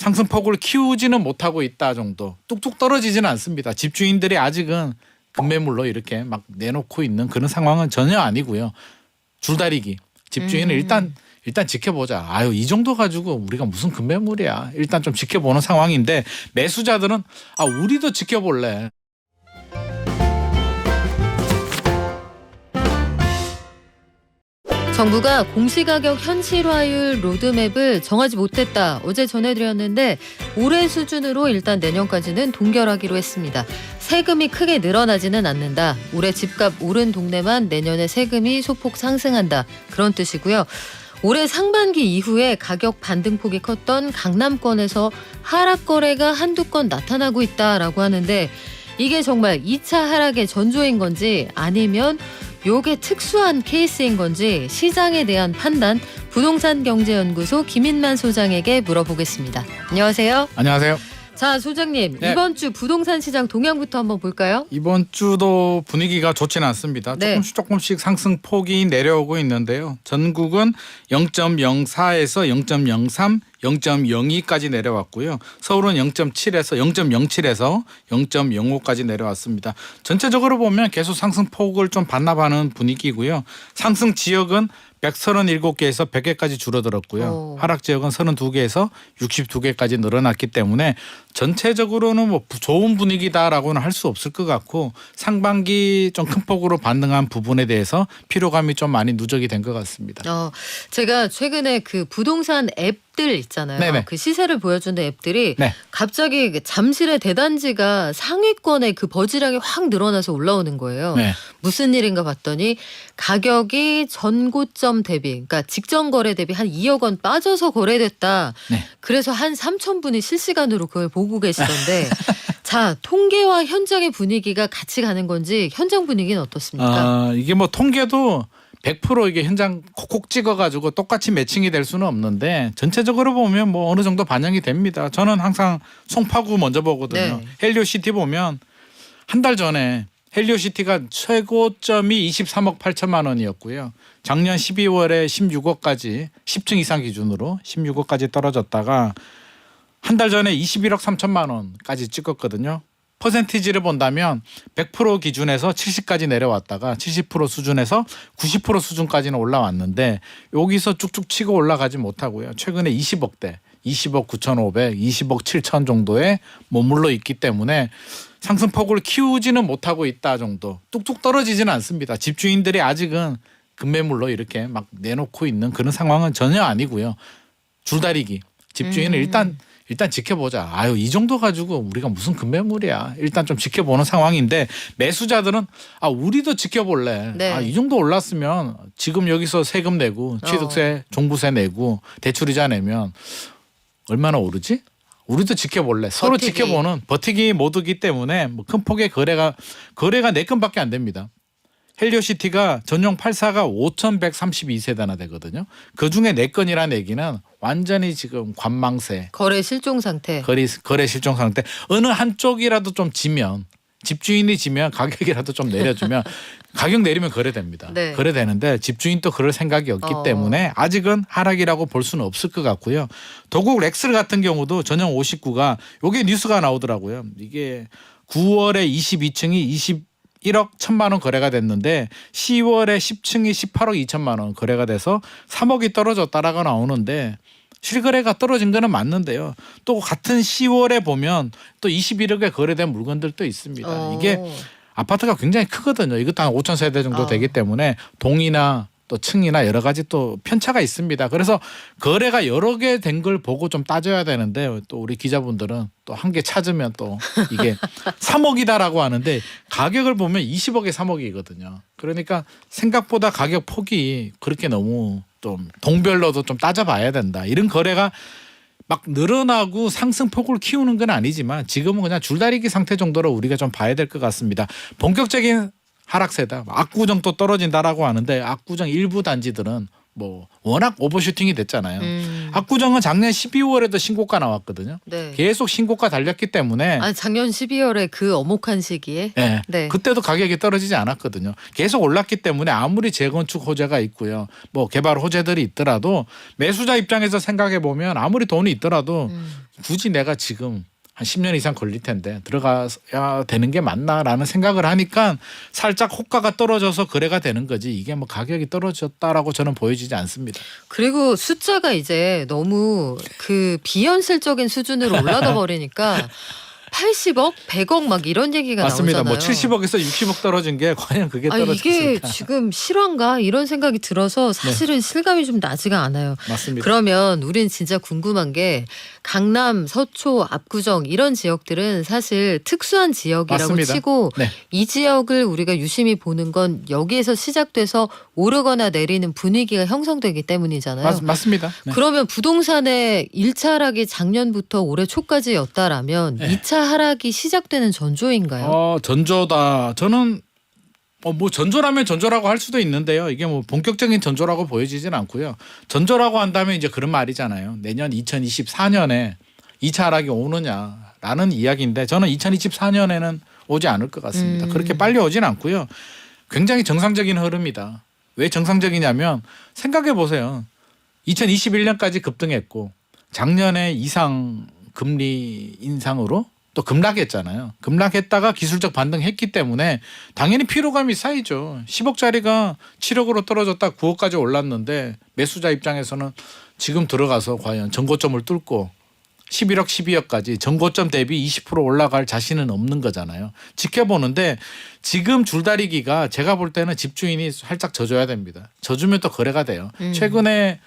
상승폭을 키우지는 못하고 있다 정도. 뚝뚝 떨어지지는 않습니다. 집주인들이 아직은 급매물로 이렇게 막 내놓고 있는 그런 상황은 전혀 아니고요. 줄다리기. 집주인은 일단 지켜보자. 아유, 이 정도 가지고 우리가 무슨 급매물이야. 일단 좀 지켜보는 상황인데 매수자들은 우리도 지켜볼래. 정부가 공시가격 현실화율 로드맵을 정하지 못했다. 어제 전해드렸는데 올해 수준으로 일단 내년까지는 동결하기로 했습니다. 세금이 크게 늘어나지는 않는다. 올해 집값 오른 동네만 내년에 세금이 소폭 상승한다. 그런 뜻이고요. 올해 상반기 이후에 가격 반등폭이 컸던 강남권에서 하락 거래가 한두 건 나타나고 있다라고 하는데 이게 정말 2차 하락의 전조인 건지 아니면 요게 특수한 케이스인 건지 시장에 대한 판단 부동산경제연구소 김인만 소장에게 물어보겠습니다. 안녕하세요. 안녕하세요. 자, 소장님. 네. 이번 주 부동산 시장 동향부터 한번 볼까요? 이번 주도 분위기가 좋지는 않습니다. 네. 조금씩 상승폭이 내려오고 있는데요. 전국은 0.04에서 0.03, 0.02까지 내려왔고요. 서울은 0.07에서 0.05까지 내려왔습니다. 전체적으로 보면 계속 상승폭을 좀 반납하는 분위기고요. 상승 지역은 137개에서 100개까지 줄어들었고요. 하락 지역은 32개에서 62개까지 늘어났기 때문에 전체적으로는 뭐 좋은 분위기다라고는 할 수 없을 것 같고 상반기 좀 큰 폭으로 반등한 부분에 대해서 피로감이 좀 많이 누적이 된 것 같습니다. 제가 최근에 그 부동산 앱들 있잖아요. 네네. 그 시세를 보여주는 앱들이 네. 갑자기 그 잠실의 대단지가 상위권에 그 버즈량이 확 늘어나서 올라오는 거예요. 네. 무슨 일인가 봤더니 가격이 전고점 대비, 그러니까 직전 거래 대비 한 2억 원 빠져서 거래됐다. 네. 그래서 한 3,000분이 실시간으로 그걸 보고 계시던데 자, 통계와 현장의 분위기가 같이 가는 건지 현장 분위기는 어떻습니까? 이게 뭐 통계도 100% 이게 현장 콕콕 찍어가지고 똑같이 매칭이 될 수는 없는데 전체적으로 보면 뭐 어느 정도 반영이 됩니다. 저는 항상 송파구 먼저 보거든요. 네. 헬리오시티 보면 한 달 전에 헬리오시티가 최고점이 23억 8천만 원이었고요. 작년 12월에 16억까지 10층 이상 기준으로 16억까지 떨어졌다가 한 달 전에 21억 3천만 원까지 찍었거든요. 퍼센티지를 본다면 100% 기준에서 70까지 내려왔다가 70% 수준에서 90% 수준까지는 올라왔는데 여기서 쭉쭉 치고 올라가지 못하고요. 최근에 20억대, 20억 9,500, 20억 7천 정도에 머물러 있기 때문에 상승폭을 키우지는 못하고 있다 정도. 뚝뚝 떨어지지는 않습니다. 집주인들이 아직은 급매물로 이렇게 막 내놓고 있는 그런 상황은 전혀 아니고요. 줄다리기. 집주인은 일단 지켜보자. 아유, 이 정도 가지고 우리가 무슨 급매물이야. 일단 좀 지켜보는 상황인데 매수자들은 우리도 지켜볼래. 네. 이 정도 올랐으면 지금 여기서 세금 내고 취득세, 종부세 내고 대출이자 내면 얼마나 오르지? 우리도 지켜볼래. 서로 버티기. 지켜보는 버티기 모드기 때문에 뭐 큰 폭의 거래가 4건밖에 안 됩니다. 헬리오시티가 전용 84가 5,132세대나 되거든요. 그중에 4건이라는 얘기는 완전히 지금 관망세. 거래 실종 상태. 거래 실종 상태. 어느 한쪽이라도 좀 지면 집주인이 지면 가격이라도 좀 내려주면 가격 내리면 거래됩니다. 네. 거래되는데 집주인 또 그럴 생각이 없기 때문에 아직은 하락이라고 볼 수는 없을 것 같고요. 도곡 렉스 같은 경우도 전용 59가 요게 뉴스가 나오더라고요. 이게 9월에 22층이 1억 1천만 원 거래가 됐는데 10월에 10층이 18억 2천만 원 거래가 돼서 3억이 떨어졌다라고 나오는데 실거래가 떨어진 거는 맞는데요. 또 같은 10월에 보면 또 21억에 거래된 물건들도 있습니다. 이게 아파트가 굉장히 크거든요. 이것도 한 5천 세대 정도 되기 때문에 동이나 또 층이나 여러 가지 또 편차가 있습니다. 그래서 거래가 여러 개 된 걸 보고 좀 따져야 되는데 또 우리 기자분들은 또 한 개 찾으면 또 이게 3억이다라고 하는데 가격을 보면 20억에 3억이거든요. 그러니까 생각보다 가격 폭이 그렇게 너무 좀 동별로도 좀 따져봐야 된다. 이런 거래가 막 늘어나고 상승폭을 키우는 건 아니지만 지금은 그냥 줄다리기 상태 정도로 우리가 좀 봐야 될 것 같습니다. 본격적인 하락세다. 압구정 또 떨어진다라고 하는데 압구정 일부 단지들은 뭐 워낙 오버슈팅이 됐잖아요. 압구정은 작년 12월에도 신고가 나왔거든요. 네. 계속 신고가 달렸기 때문에 아, 작년 12월에 그 엄혹한 시기에 네. 네. 그때도 가격이 떨어지지 않았거든요. 계속 올랐기 때문에 아무리 재건축 호재가 있고요. 뭐 개발 호재들이 있더라도 매수자 입장에서 생각해 보면 아무리 돈이 있더라도 굳이 내가 지금 한 10년 이상 걸릴 텐데 들어가야 되는 게 맞나라는 생각을 하니까 살짝 호가가 떨어져서 거래가 되는 거지 이게 뭐 가격이 떨어졌다라고 저는 보여지지 않습니다. 그리고 숫자가 이제 너무 그 비현실적인 수준으로 올라가 버리니까 80억, 100억 막 이런 얘기가 맞습니다. 나오잖아요. 뭐 70억에서 60억 떨어진 게 과연 그게 아, 이게 떨어졌을까? 지금 실화인가 이런 생각이 들어서 사실은 실감이 좀 나지가 않아요. 맞습니다. 그러면 우린 진짜 궁금한 게 강남, 서초, 압구정 이런 지역들은 사실 특수한 지역이라고 맞습니다. 치고 네. 이 지역을 우리가 유심히 보는 건 여기에서 시작돼서 오르거나 내리는 분위기가 형성되기 때문이잖아요. 맞습니다. 네. 그러면 부동산의 1차 하락이 작년부터 올해 초까지였다라면 네. 2차 하락이 시작되는 전조인가요? 전조다. 저는 뭐 전조라면 전조라고 할 수도 있는데요. 이게 뭐 본격적인 전조라고 보여지진 않고요. 전조라고 한다면 이제 그런 말이잖아요. 내년 2024년에 2차 하락이 오느냐라는 이야기인데 저는 2024년에는 오지 않을 것 같습니다. 그렇게 빨리 오진 않고요. 굉장히 정상적인 흐름이다. 왜 정상적이냐면 생각해 보세요. 2021년까지 급등했고 작년에 이상 금리 인상으로 또 급락했잖아요. 급락했다가 기술적 반등했기 때문에 당연히 피로감이 쌓이죠. 10억짜리가 7억으로 떨어졌다 9억까지 올랐는데 매수자 입장에서는 지금 들어가서 과연 전고점을 뚫고 11억 12억까지 전고점 대비 20% 올라갈 자신은 없는 거잖아요. 지켜보는데 지금 줄다리기가 제가 볼 때는 집주인이 살짝 져줘야 됩니다. 져주면 또 거래가 돼요. 최근에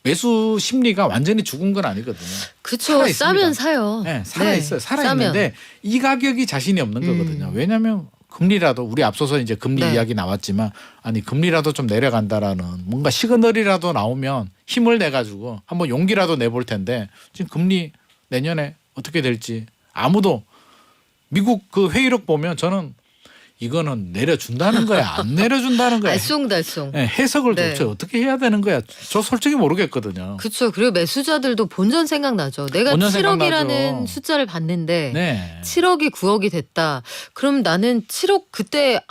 매수 심리가 완전히 죽은 건 아니거든요. 그렇죠. 싸면 사요. 네, 살아있어요. 살아있는데 이 가격이 자신이 없는 거거든요. 왜냐하면 금리라도 우리 앞서서 이제 금리 네. 이야기 나왔지만 아니 금리라도 좀 내려간다라는 뭔가 시그널이라도 나오면 힘을 내가지고 한번 용기라도 내볼 텐데 지금 금리 내년에 어떻게 될지 아무도 미국 그 회의록 보면 저는 이거는 내려준다는 거야 안 내려준다는 거야 알쏭달쏭. 네, 해석을 네. 도대체 어떻게 해야 되는 거야 저 솔직히 모르겠거든요. 그렇죠. 그리고 매수자들도 본전 생각나죠. 내가 본전 7억이라는 생각나죠. 숫자를 봤는데 네. 7억이 9억이 됐다. 그럼 나는 7억 그때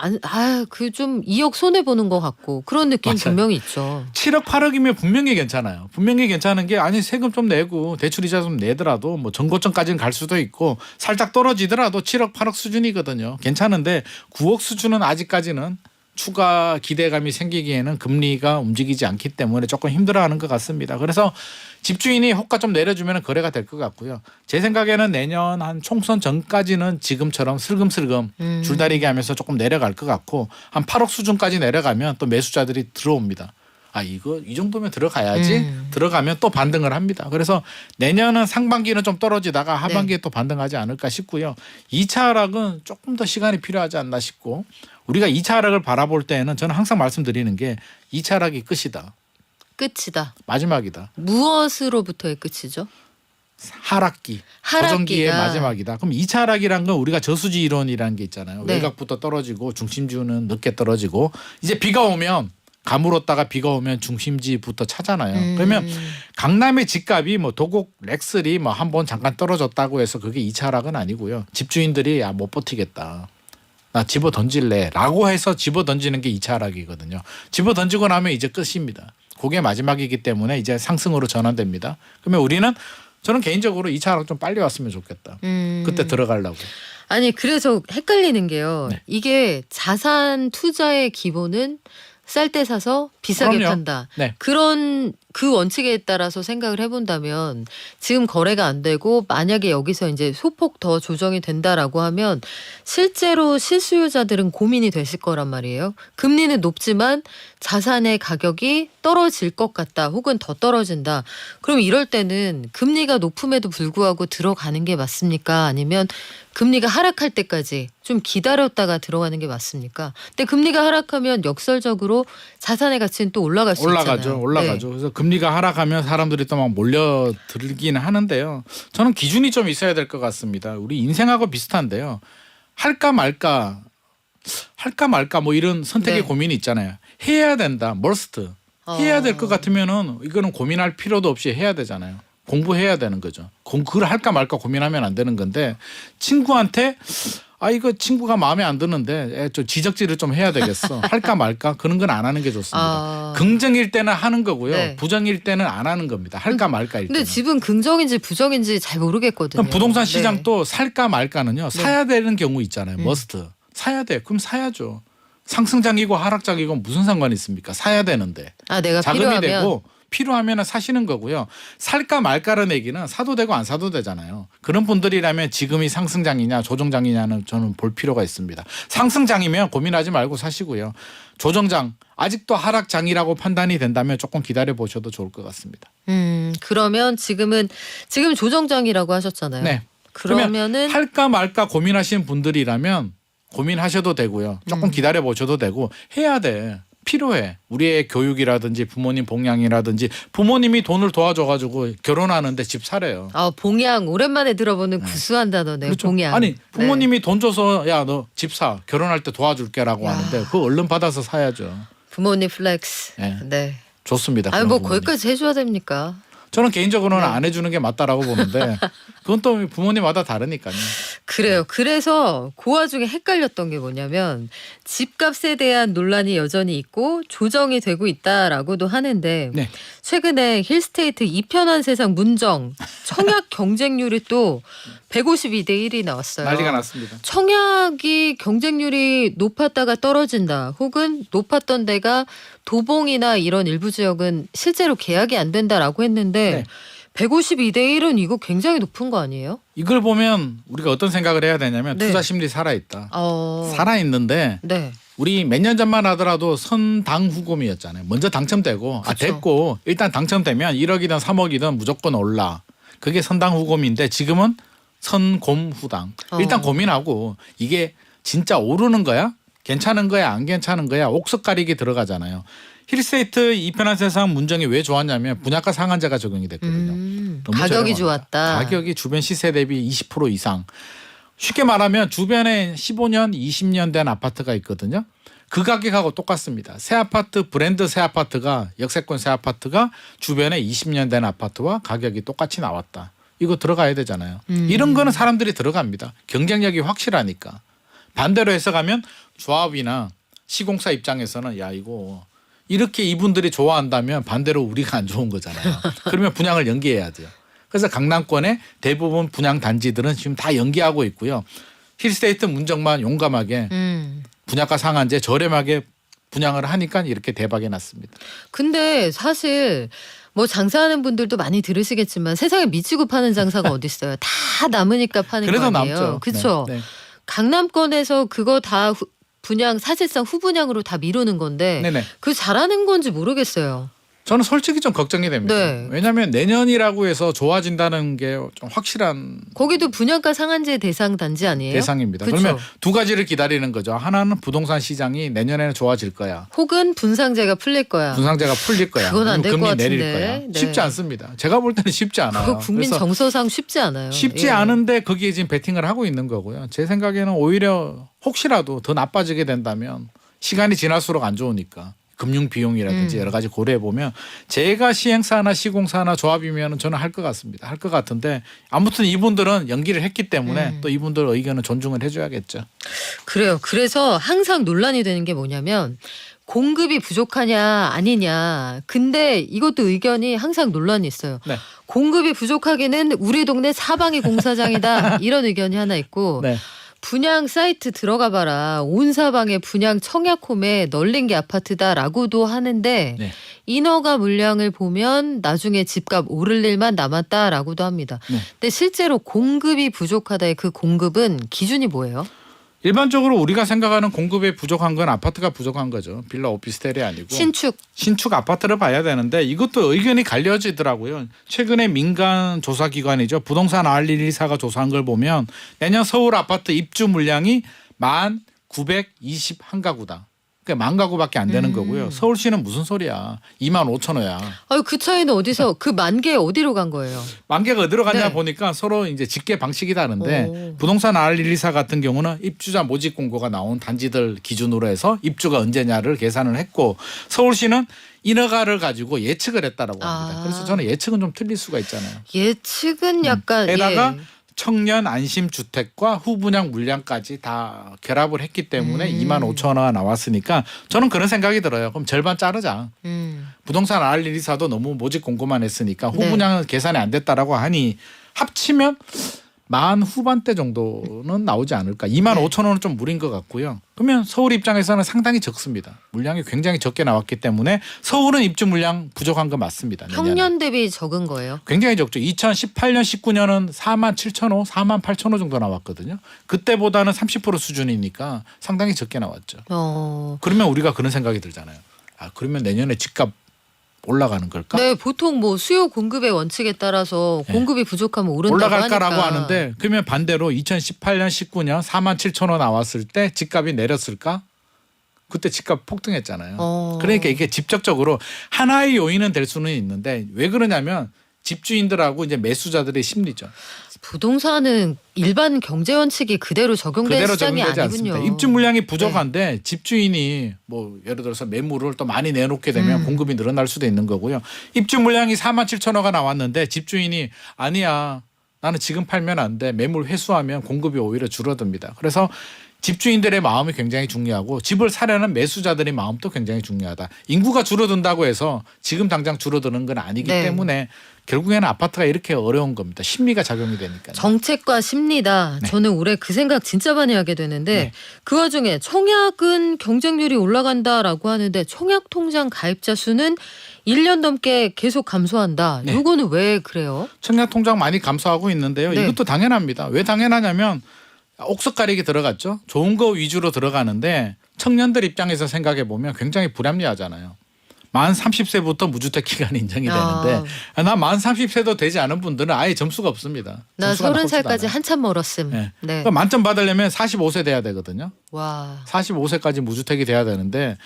그 좀 2억 손해 보는 것 같고 그런 느낌 맞아요. 분명히 있죠. 7억 8억이면 분명히 괜찮아요. 분명히 괜찮은 게 아니 세금 좀 내고 대출 이자 좀 내더라도 뭐 전고점까지는 갈 수도 있고 살짝 떨어지더라도 7억 8억 수준이거든요. 괜찮은데 9억 수준은 아직까지는 추가 기대감이 생기기에는 금리가 움직이지 않기 때문에 조금 힘들어하는 것 같습니다. 그래서 집주인이 호가 좀 내려주면 거래가 될 것 같고요. 제 생각에는 내년 한 총선 전까지는 지금처럼 슬금슬금 줄다리기 하면서 조금 내려갈 것 같고 한 8억 수준까지 내려가면 또 매수자들이 들어옵니다. 아 이거 이 정도면 들어가야지 들어가면 또 반등을 합니다. 그래서 내년은 상반기는 좀 떨어지다가 하반기에 또 반등하지 않을까 싶고요. 2차 하락은 조금 더 시간이 필요하지 않나 싶고 우리가 2차 하락을 바라볼 때에는 저는 항상 말씀드리는 게 2차 하락이 끝이다. 끝이다. 마지막이다. 무엇으로부터의 끝이죠? 하락기. 하락기가. 조정기의 마지막이다. 그럼 2차 하락이란 건 우리가 저수지 이론이라는 게 있잖아요. 네. 외곽부터 떨어지고 중심지는 늦게 떨어지고 이제 비가 오면 가물었다가 비가 오면 중심지부터 차잖아요. 그러면 강남의 집값이 뭐 도곡 렉슬이 뭐 한 번 잠깐 떨어졌다고 해서 그게 2차 하락은 아니고요. 집주인들이 야 못 버티겠다. 나 집어 던질래 라고 해서 집어 던지는 게 2차 하락이거든요. 집어 던지고 나면 이제 끝입니다. 그게 마지막이기 때문에 이제 상승으로 전환됩니다. 그러면 우리는 저는 개인적으로 2차 하락 좀 빨리 왔으면 좋겠다. 그때 들어가려고. 아니 그래서 헷갈리는 게요. 네. 이게 자산 투자의 기본은 쌀 때 사서 비싸게 그럼요. 판다. 네. 그런 그 원칙에 따라서 생각을 해본다면 지금 거래가 안 되고 만약에 여기서 이제 소폭 더 조정이 된다라고 하면 실제로 실수요자들은 고민이 되실 거란 말이에요. 금리는 높지만 자산의 가격이 떨어질 것 같다 혹은 더 떨어진다. 그럼 이럴 때는 금리가 높음에도 불구하고 들어가는 게 맞습니까? 아니면 금리가 하락할 때까지 좀 기다렸다가 들어가는 게 맞습니까? 근데 금리가 하락하면 역설적으로 자산의 가치는 또 올라갈 수 있잖아요. 올라가죠. 그래서 금리가 하락하면 사람들이 또 막 몰려들기는 하는데요. 저는 기준이 좀 있어야 될 것 같습니다. 우리 인생하고 비슷한데요. 할까 말까 뭐 이런 선택의 네. 고민이 있잖아요. 해야 된다. 머스트. 해야 될 것 같으면은 이거는 고민할 필요도 없이 해야 되잖아요. 공부해야 되는 거죠. 그걸 할까 말까 고민하면 안 되는 건데 친구한테 이거 친구가 마음에 안 드는데 좀 지적질을 좀 해야 되겠어. 할까 말까 그런 건 안 하는 게 좋습니다. 긍정일 때는 하는 거고요. 네. 부정일 때는 안 하는 겁니다. 할까 말까일 근데 때는. 집은 긍정인지 부정인지 잘 모르겠거든요. 그럼 부동산 네. 시장도 살까 말까는요. 사야 되는 경우 있잖아요. 머스트. 사야 돼. 그럼 사야죠. 상승장이고 하락장이고 무슨 상관이 있습니까? 사야 되는데. 내가 자금이 필요하면 되고 필요하면 사시는 거고요. 살까 말까라는 얘기는 사도 되고 안 사도 되잖아요. 그런 분들이라면 지금이 상승장이냐 조정장이냐는 저는 볼 필요가 있습니다. 상승장이면 고민하지 말고 사시고요. 조정장 아직도 하락장이라고 판단이 된다면 조금 기다려 보셔도 좋을 것 같습니다. 그러면 지금 조정장이라고 하셨잖아요. 네. 그러면은 할까 말까 고민하시는 분들이라면 고민하셔도 되고요. 조금 기다려 보셔도 되고 해야 돼. 필요해. 우리의 교육이라든지 부모님 봉양이라든지 부모님이 돈을 도와줘가지고 결혼하는데 집 사래요. 봉양 오랜만에 들어보는 구수한 단어네요. 그렇죠. 봉양. 아니 부모님이 돈 줘서 야 너 집 사 결혼할 때 도와줄게라고 하는데 그거 얼른 받아서 사야죠. 부모님 플렉스. 네. 네. 좋습니다. 아니 그런 뭐 부모님. 거기까지 해줘야 됩니까? 저는 개인적으로는 안 해주는 게 맞다라고 보는데 그건 또 부모님마다 다르니까요. 그래요. 그래서 그 와중에 헷갈렸던 게 뭐냐면 집값에 대한 논란이 여전히 있고 조정이 되고 있다라고도 하는데 네. 최근에 힐스테이트 이편한 세상 문정 청약 경쟁률이 또 152대 1이 나왔어요. 난리가 났습니다. 청약이 경쟁률이 높았다가 떨어진다 혹은 높았던 데가 도봉이나 이런 일부 지역은 실제로 계약이 안 된다라고 했는데 네. 152대 1은 이거 굉장히 높은 거 아니에요? 이걸 보면 우리가 어떤 생각을 해야 되냐면 네. 투자 심리 살아있다. 어. 살아있는데 네. 우리 몇 년 전만 하더라도 선당 후금이었잖아요. 먼저 당첨되고 그쵸. 됐고 일단 당첨되면 1억이든 3억이든 무조건 올라. 그게 선당 후금인데 지금은 선곰후당. 일단 고민하고 이게 진짜 오르는 거야? 괜찮은 거야? 안 괜찮은 거야? 옥석 가리기 들어가잖아요. 힐스테이트 이편한 세상 문정이 왜 좋았냐면 분양가 상한제가 적용이 됐거든요. 너무 가격이 저렴합니다. 좋았다. 가격이 주변 시세 대비 20% 이상. 쉽게 말하면 주변에 15년, 20년 된 아파트가 있거든요. 그 가격하고 똑같습니다. 새 아파트 브랜드 새 아파트가 역세권 새 아파트가 주변에 20년 된 아파트와 가격이 똑같이 나왔다. 이거 들어가야 되잖아요. 이런 거는 사람들이 들어갑니다. 경쟁력이 확실하니까. 반대로 해석하면 조합이나 시공사 입장에서는 야 이거 이렇게 이분들이 좋아한다면 반대로 우리가 안 좋은 거잖아요. 그러면 분양을 연기해야 돼요. 그래서 강남권의 대부분 분양 단지들은 지금 다 연기하고 있고요. 힐스테이트 문정만 용감하게 분양가 상한제 저렴하게 분양을 하니까 이렇게 대박이 났습니다. 근데 사실 뭐 장사하는 분들도 많이 들으시겠지만 세상에 미치고 파는 장사가 어디 있어요? 다 남으니까 파는 그래서 거 아니에요. 남죠. 그렇죠. 네. 네. 강남권에서 그거 다 분양 사실상 후분양으로 다 미루는 건데 네네. 그 잘하는 건지 모르겠어요. 저는 솔직히 좀 걱정이 됩니다. 네. 왜냐하면 내년이라고 해서 좋아진다는 게 좀 확실한 거기도 분양가 상한제 대상 단지 아니에요? 대상입니다. 그쵸? 그러면 두 가지를 기다리는 거죠. 하나는 부동산 시장이 내년에는 좋아질 거야. 혹은 분상제가 풀릴 거야. 분상제가 풀릴 거야. 그건 안 될 금리 것 내릴 같은데. 거야. 네. 쉽지 않습니다. 제가 볼 때는 쉽지 않아요. 그거 국민 그래서 정서상 쉽지 않아요. 쉽지 예. 않은데 거기에 지금 베팅을 하고 있는 거고요. 제 생각에는 오히려 혹시라도 더 나빠지게 된다면 시간이 지날수록 안 좋으니까 금융 비용이라든지 여러 가지 고려해 보면 제가 시행사나 시공사나 조합이면 저는 할 것 같습니다. 할 것 같은데 아무튼 이분들은 연기를 했기 때문에 또 이분들 의견은 존중을 해줘야겠죠. 그래요. 그래서 항상 논란이 되는 게 뭐냐면 공급이 부족하냐 아니냐. 근데 이것도 의견이 항상 논란이 있어요. 네. 공급이 부족하기는 우리 동네 사방이 공사장이다. 이런 의견이 하나 있고 네. 분양 사이트 들어가 봐라. 온 사방에 분양 청약홈에 널린 게 아파트다라고도 하는데 네. 인허가 물량을 보면 나중에 집값 오를 일만 남았다라고도 합니다. 네. 근데 실제로 공급이 부족하다의 그 공급은 기준이 뭐예요? 일반적으로 우리가 생각하는 공급에 부족한 건 아파트가 부족한 거죠. 빌라 오피스텔이 아니고 신축 아파트를 봐야 되는데 이것도 의견이 갈려지더라고요. 최근에 민간 조사 기관이죠. 부동산 R114가 조사한 걸 보면 내년 서울 아파트 입주 물량이 1921가구다. 그러니까 10,000가구밖에 안 되는 거고요. 서울시는 무슨 소리야. 25,000호야. 아유 그 차이는 어디서 그 10,000개 어디로 간 거예요? 10,000개가 어디로 갔냐 네. 보니까 서로 이제 집계 방식이 다른데 오. 부동산 R114 같은 경우는 입주자 모집 공고가 나온 단지들 기준으로 해서 입주가 언제냐를 계산을 했고 서울시는 인허가를 가지고 예측을 했다라고 합니다. 아. 그래서 저는 예측은 좀 틀릴 수가 있잖아요. 예측은 약간 게다가 예. 청년 안심 주택과 후분양 물량까지 다 결합을 했기 때문에 2만 5천 원가 나왔으니까 저는 그런 생각이 들어요. 그럼 절반 자르자. 부동산 알리사도 너무 모집 공고만 했으니까 후분양은 계산이 안 됐다라고 하니 합치면 만 후반대 정도는 나오지 않을까. 2만 5천 원은 좀 무리인 것 같고요. 그러면 서울 입장에서는 상당히 적습니다. 물량이 굉장히 적게 나왔기 때문에 서울은 입주 물량 부족한 거 맞습니다. 내년에. 평년 대비 적은 거예요. 굉장히 적죠. 2018년 19년은 4만 7천 호, 4만 8천 호 정도 나왔거든요. 그때보다는 30% 수준이니까 상당히 적게 나왔죠. 그러면 우리가 그런 생각이 들잖아요. 아, 그러면 내년에 집값 올라가는 걸까? 네, 보통 뭐 수요 공급의 원칙에 따라서 공급이 부족하면 오른다고 올라갈까라고 하니까. 하는데 그러면 반대로 2018년 19년 4만 7천 원 나왔을 때 집값이 내렸을까? 그때 집값 폭등했잖아요. 그러니까 이게 직접적으로 하나의 요인은 될 수는 있는데 왜 그러냐면 집주인들하고 이제 매수자들의 심리죠. 부동산은 일반 경제 원칙이 그대로 적용된 그대로 시장이 적용되지 아니군요. 않습니다. 입주 물량이 부족한데 집주인이 뭐 예를 들어서 매물을 또 많이 내놓게 되면 공급이 늘어날 수도 있는 거고요. 입주 물량이 4만 7천 호가 나왔는데 집주인이 아니야 나는 지금 팔면 안 돼. 매물 회수하면 공급이 오히려 줄어듭니다. 그래서 집주인들의 마음이 굉장히 중요하고 집을 사려는 매수자들의 마음도 굉장히 중요하다. 인구가 줄어든다고 해서 지금 당장 줄어드는 건 아니기 네. 때문에 결국에는 아파트가 이렇게 어려운 겁니다. 심리가 작용이 되니까. 정책과 심리다. 네. 저는 올해 그 생각 진짜 많이 하게 되는데 네. 그 와중에 청약은 경쟁률이 올라간다라고 하는데 청약 통장 가입자 수는 1년 넘게 계속 감소한다. 네. 이거는 왜 그래요? 청약 통장 많이 감소하고 있는데요. 네. 이것도 당연합니다. 왜 당연하냐면 옥석 가리기 들어갔죠. 좋은 거 위주로 들어가는데 청년들 입장에서 생각해 보면 굉장히 불합리하잖아요. 만 30세부터 무주택 기간이 인정이 되는데 나 만 30세도 되지 않은 분들은 아예 점수가 없습니다. 나 점수가 나오지도 30살까지 않아요. 한참 멀었음. 네. 네. 그러니까 만점 받으려면 45세 돼야 되거든요. 와. 45세까지 무주택이 돼야 되는데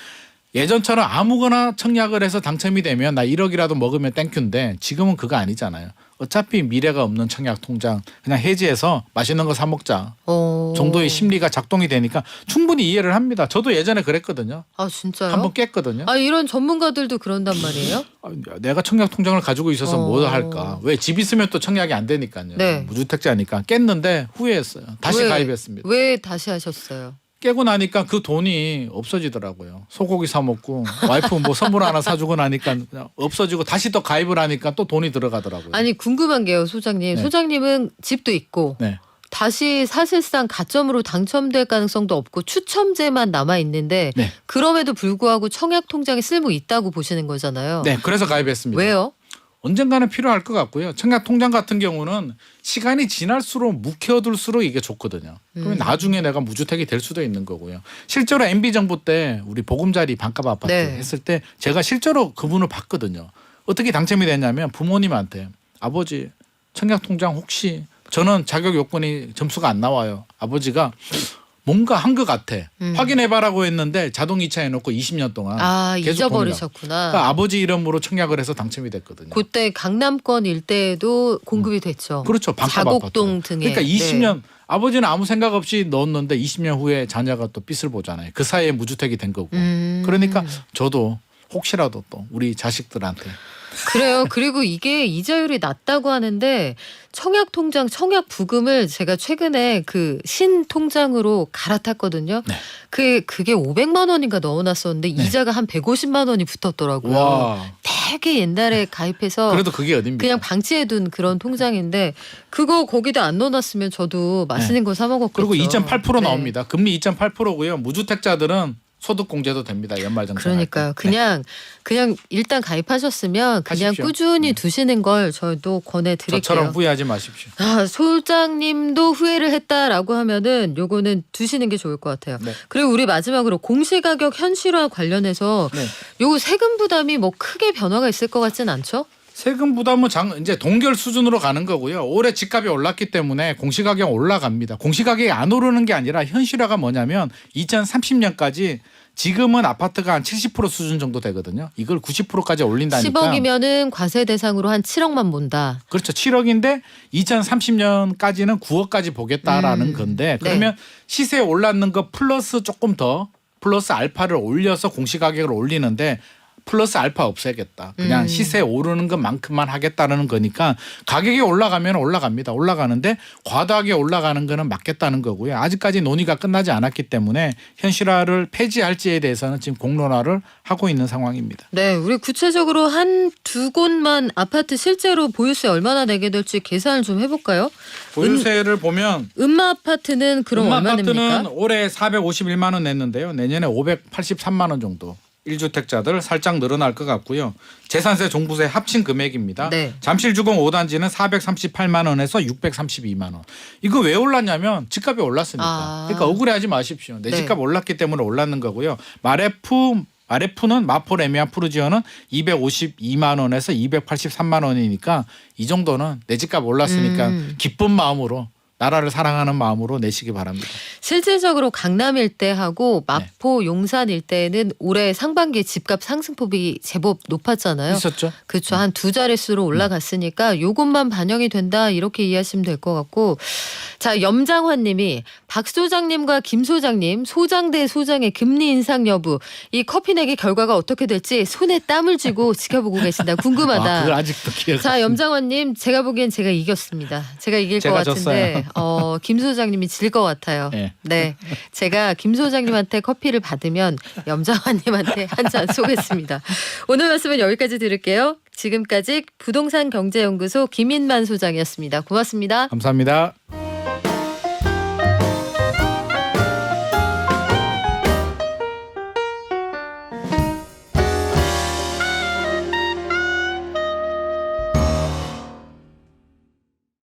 예전처럼 아무거나 청약을 해서 당첨이 되면 나 1억이라도 먹으면 땡큐인데 지금은 그거 아니잖아요. 어차피 미래가 없는 청약 통장 그냥 해지해서 맛있는 거 사 먹자 정도의 심리가 작동이 되니까 충분히 이해를 합니다. 저도 예전에 그랬거든요. 아 진짜요? 한번 깼거든요. 아 이런 전문가들도 그런단 말이에요? 내가 청약 통장을 가지고 있어서 뭘 할까? 왜 집 있으면 또 청약이 안 되니까요. 네. 무주택자니까 깼는데 후회했어요. 다시 왜? 가입했습니다. 왜 다시 하셨어요? 깨고 나니까 그 돈이 없어지더라고요. 소고기 사 먹고 와이프 뭐 선물 하나 사주고 나니까 그냥 없어지고 다시 또 가입을 하니까 또 돈이 들어가더라고요. 아니 궁금한 게요, 소장님. 네. 소장님은 집도 있고 네. 다시 사실상 가점으로 당첨될 가능성도 없고 추첨제만 남아 있는데 네. 그럼에도 불구하고 청약 통장에 쓸모 있다고 보시는 거잖아요. 네, 그래서 가입했습니다. 왜요? 언젠가는 필요할 것 같고요. 청약 통장 같은 경우는 시간이 지날수록 묵혀둘수록 이게 좋거든요. 그러면 나중에 내가 무주택이 될 수도 있는 거고요. 실제로 MB 정부 때 우리 보금자리 반값 아파트 네. 했을 때 제가 실제로 그분을 봤거든요. 어떻게 당첨이 됐냐면 부모님한테 아버지 청약 통장 혹시 저는 자격 요건이 점수가 안 나와요. 아버지가 뭔가 한 것 같아. 확인해봐라고 했는데 자동 이체해놓고 20년 동안 아 계속 잊어버리셨구나. 그러니까 아버지 이름으로 청약을 해서 당첨이 됐거든요. 그때 강남권 일대에도 공급이 됐죠. 그렇죠. 반값 자곡동 아파트. 등에. 그러니까 20년 아버지는 아무 생각 없이 넣었는데 20년 후에 자녀가 또 빚을 보잖아요. 그 사이에 무주택이 된 거고. 그러니까 저도 혹시라도 또 우리 자식들한테 그래요. 그리고 이게 이자율이 낮다고 하는데 청약 통장, 청약 부금을 제가 최근에 그 신통장으로 갈아탔거든요. 네. 그게 500만 원인가 넣어놨었는데 이자가 한 150만 원이 붙었더라고요. 와. 되게 옛날에 가입해서 그래도 그게 어딥니까? 그냥 방치해둔 그런 통장인데 그거 거기다 안 넣어놨으면 저도 맛있는 거 사 먹었겠죠. 그리고 2.8% 네. 나옵니다. 금리 2.8%고요. 무주택자들은 소득공제도 됩니다. 연말정산. 그러니까요. 그냥 일단 가입하셨으면 그냥 하십시오. 꾸준히 두시는 걸 저도 권해드릴게요. 저처럼 후회하지 마십시오. 아, 소장님도 후회를 했다라고 하면은 요거는 두시는 게 좋을 것 같아요. 네. 그리고 우리 마지막으로 공시가격 현실화 관련해서 네. 요거 세금 부담이 뭐 크게 변화가 있을 것 같진 않죠? 세금 부담은 이제 동결 수준으로 가는 거고요. 올해 집값이 올랐기 때문에 공시가격 올라갑니다. 공시가격이 안 오르는 게 아니라 현실화가 뭐냐면 2030년까지 지금은 아파트가 한 70% 수준 정도 되거든요. 이걸 90%까지 올린다니까. 10억이면은 과세 대상으로 한 7억만 본다. 그렇죠. 7억인데 2030년까지는 9억까지 보겠다라는 건데 그러면 시세 올랐는 거 플러스 조금 더 플러스 알파를 올려서 공시가격을 올리는데 플러스 알파 없애겠다. 그냥 시세 오르는 것만큼만 하겠다는 거니까 가격이 올라가면 올라갑니다. 올라가는데 과도하게 올라가는 거는 막겠다는 거고요. 아직까지 논의가 끝나지 않았기 때문에 현실화를 폐지할지에 대해서는 지금 공론화를 하고 있는 상황입니다. 네, 우리 구체적으로 한 두 곳만 아파트 실제로 보유세 얼마나 내게 될지 계산을 좀 해볼까요? 보유세를 보면 음마 아파트는 그럼 음마 얼마 아파트는 냅니까? 올해 451만 원 냈는데요. 내년에 583만 원 정도. 1주택자들 살짝 늘어날 것 같고요. 재산세 종부세 합친 금액입니다. 네. 잠실주공 5단지는 438만 원에서 632만 원. 이거 왜 올랐냐면 집값이 올랐으니까. 그러니까 억울해하지 마십시오. 내 네. 집값 올랐기 때문에 올랐는 거고요. 마레프는 마포 레미안 푸르지오는 252만 원에서 283만 원이니까 이 정도는 내 집값 올랐으니까 기쁜 마음으로 나라를 사랑하는 마음으로 내시기 바랍니다. 실질적으로 강남 일대하고 마포 용산 일대는 올해 상반기에 집값 상승폭이 제법 높았잖아요. 있었죠? 그렇죠. 한 두 자릿수로 올라갔으니까 요것만 반영이 된다 이렇게 이해하시면 될 것 같고 자 염장환 님이 박 소장님과 김 소장님 소장 대 소장의 금리 인상 여부 이 커피 내기 결과가 어떻게 될지 손에 땀을 쥐고 지켜보고 계신다. 궁금하다. 그걸 아직도 기억. 자 염장환 님 제가 보기엔 제가 이겼습니다. 제가 이길 것 제가 같은데 김 소장님이 질 것 같아요. 네. 네. 제가 김 소장님한테 커피를 받으면 염장환님한테 한 잔 쏘겠습니다. 오늘 말씀은 여기까지 들을게요. 지금까지 부동산 경제연구소 김인만 소장이었습니다. 고맙습니다. 감사합니다.